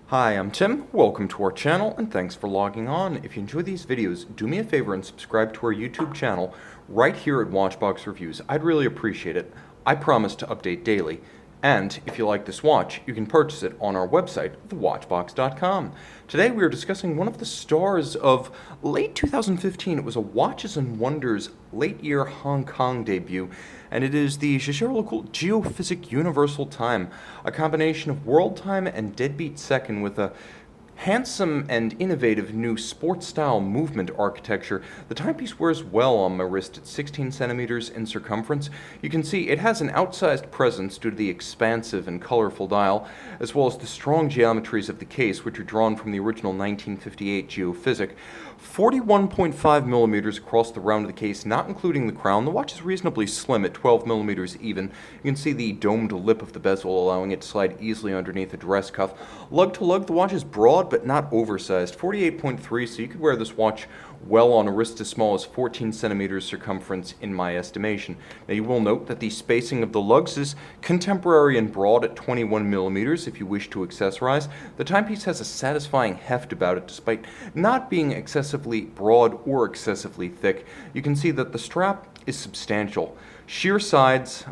Hi, I'm Tim. Welcome to our channel and thanks for logging on. If you enjoy these videos, do me a favor and subscribe to our YouTube channel right here at Watchbox Reviews. I'd really appreciate it. I promise to update daily. And if you like this watch, you can purchase it on our website, thewatchbox.com. Today we are discussing one of the stars of late 2015. It was a Watches and Wonders late year Hong Kong debut, and it is the Jaeger-LeCoultre Geophysic Universal Time, a combination of world time and deadbeat second with a handsome and innovative new sports-style movement architecture. The timepiece wears well on my wrist at 16 centimeters in circumference. You can see it has an outsized presence due to the expansive and colorful dial, as well as the strong geometries of the case, which are drawn from the original 1958 Geophysic. 41.5 millimeters across the round of the case, not including the crown. The watch is reasonably slim at 12 millimeters even. You can see the domed lip of the bezel, allowing it to slide easily underneath a dress cuff. Lug to lug, the watch is broad but not oversized, 48.3, so you could wear this watch well on a wrist as small as 14 centimeters circumference in my estimation. Now you will note that the spacing of the lugs is contemporary and broad at 21 millimeters if you wish to accessorize. The timepiece has a satisfying heft about it despite not being excessively broad or excessively thick. You can see that the strap is substantial. Sheer sides,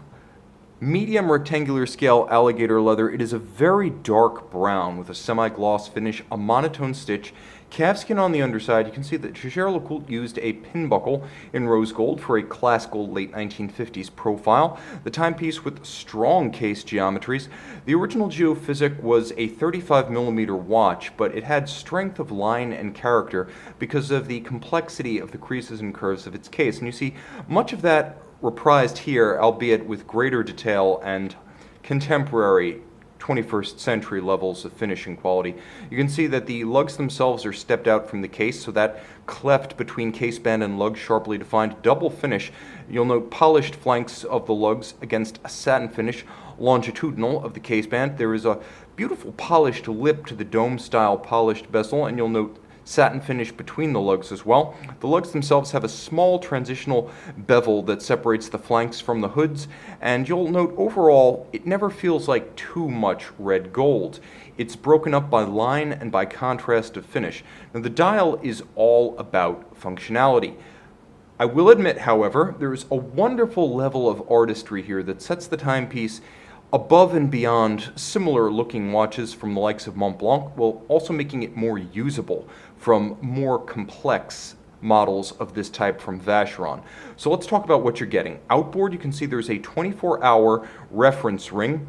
medium rectangular scale alligator leather. It is a very dark brown with a semi-gloss finish, a monotone stitch, calfskin on the underside. You can see that Jaeger-LeCoultre used a pin buckle in rose gold for a classical late 1950s profile. The timepiece with strong case geometries. The original Geophysic was a 35 millimeter watch, but it had strength of line and character because of the complexity of the creases and curves of its case. And you see much of that reprised here, albeit with greater detail and contemporary 21st century levels of finishing quality. You can see that the lugs themselves are stepped out from the case, so that cleft between caseband and lug sharply defined. Double finish. You'll note polished flanks of the lugs against a satin finish longitudinal of the caseband. There is a beautiful polished lip to the dome-style polished bezel, and you'll note satin finish between the lugs as well. The lugs themselves have a small transitional bevel that separates the flanks from the hoods, and you'll note overall it never feels like too much red gold. It's broken up by line and by contrast of finish. Now the dial is all about functionality. I will admit, however, there is a wonderful level of artistry here that sets the timepiece above and beyond similar looking watches from the likes of Montblanc, while also making it more usable from more complex models of this type from Vacheron. So let's talk about what you're getting. Outboard, you can see there's a 24-hour reference ring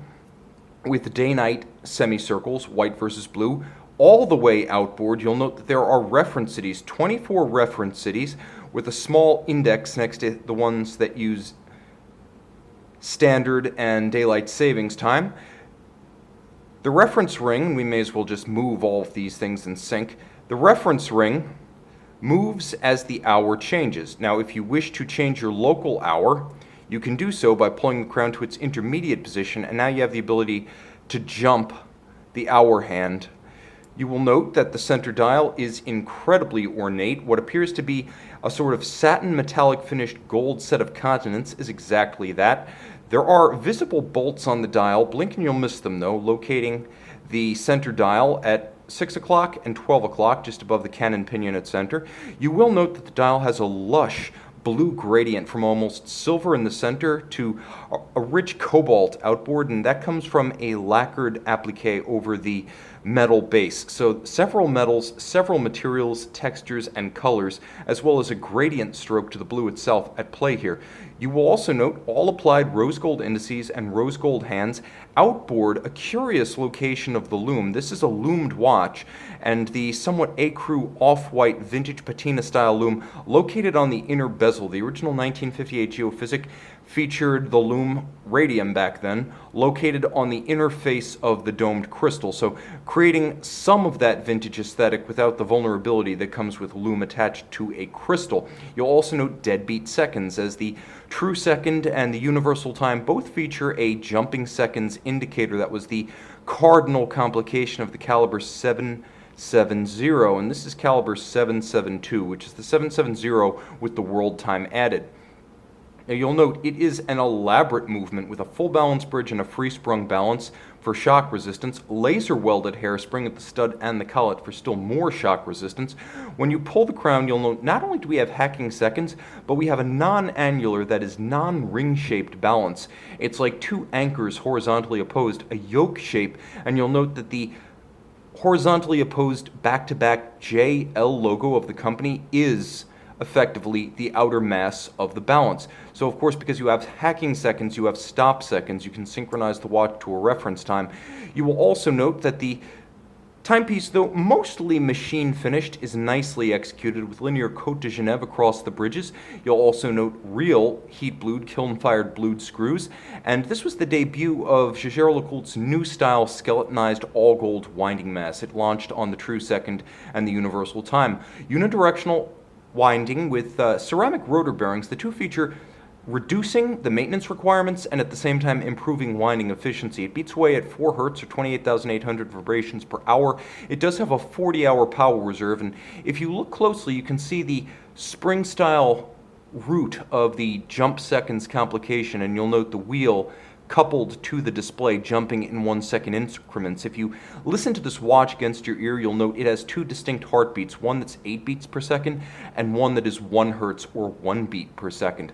with day-night semicircles, white versus blue. All the way outboard, you'll note that there are reference cities, 24 reference cities, with a small index next to the ones that use standard and daylight savings time. The reference ring, we may as well just move all of these things in sync. The reference ring moves as the hour changes. Now, if you wish to change your local hour, you can do so by pulling the crown to its intermediate position, and now you have the ability to jump the hour hand. You will note that the center dial is incredibly ornate. What appears to be a sort of satin metallic finished gold set of continents is exactly that. There are visible bolts on the dial, blink and you'll miss them though, locating the center dial at 6 o'clock and 12 o'clock, just above the cannon pinion at center. You will note that the dial has a lush blue gradient from almost silver in the center to a rich cobalt outboard, and that comes from a lacquered applique over the metal base. So several metals, several materials, textures, and colors, as well as a gradient stroke to the blue itself at play here. You will also note all applied rose gold indices and rose gold hands. Outboard, a curious location of the loom. This is a loomed watch, and the somewhat ecru off-white vintage patina style loom located on the inner bezel. The original 1958 Geophysic featured the loom radium back then, located on the inner face of the domed crystal, so creating some of that vintage aesthetic without the vulnerability that comes with loom attached to a crystal. You'll also note deadbeat seconds, as the true second and the universal time both feature a jumping seconds indicator that was the cardinal complication of the caliber 770, and this is caliber 772, which is the 770 with the world time added. Now you'll note it is an elaborate movement with a full balance bridge and a free sprung balance for shock resistance, laser welded hairspring at the stud and the collet for still more shock resistance. When you pull the crown, you'll note not only do we have hacking seconds, but we have a non-annular, that is non-ring shaped balance. It's like two anchors horizontally opposed, a yoke shape, and you'll note that the horizontally opposed back-to-back JL logo of the company is effectively the outer mass of the balance. So of course, because you have hacking seconds, you have stop seconds, you can synchronize the watch to a reference time. You will also note that the timepiece, though mostly machine finished, is nicely executed with linear Côte de Genève across the bridges. You'll also note real heat-blued, kiln-fired blued screws. And this was the debut of Jaeger-LeCoultre's new style skeletonized all-gold winding mass. It launched on the True Second and the Universal Time. Unidirectional winding with ceramic rotor bearings. The two feature reducing the maintenance requirements and at the same time improving winding efficiency. It beats away at 4 Hz or 28,800 vibrations per hour. It does have a 40-hour power reserve, and if you look closely, you can see the spring-style root of the jump seconds complication, and you'll note the wheel coupled to the display jumping in 1 second increments. If you listen to this watch against your ear, you'll note it has two distinct heartbeats, one that's 8 beats per second and one that is 1 Hz or 1 beat per second.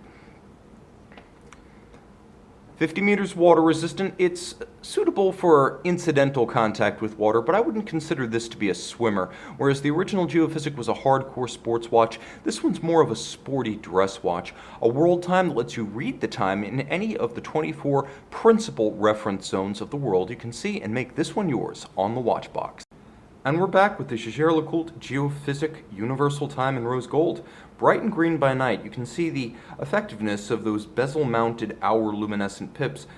50 meters water resistant. It's suitable for incidental contact with water, but I wouldn't consider this to be a swimmer. Whereas the original Geophysic was a hardcore sports watch, this one's more of a sporty dress watch. A world time that lets you read the time in any of the 24 principal reference zones of the world you can see, and make this one yours on the watch box. And we're back with the Jaeger-LeCoultre Geophysic Universal Time in Rose Gold. Bright and green by night, you can see the effectiveness of those bezel-mounted hour luminescent pips.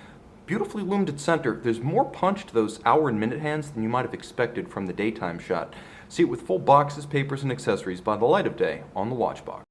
Beautifully loomed at center. There's more punch to those hour and minute hands than you might have expected from the daytime shot. See it with full boxes, papers, and accessories by the light of day on the watch box.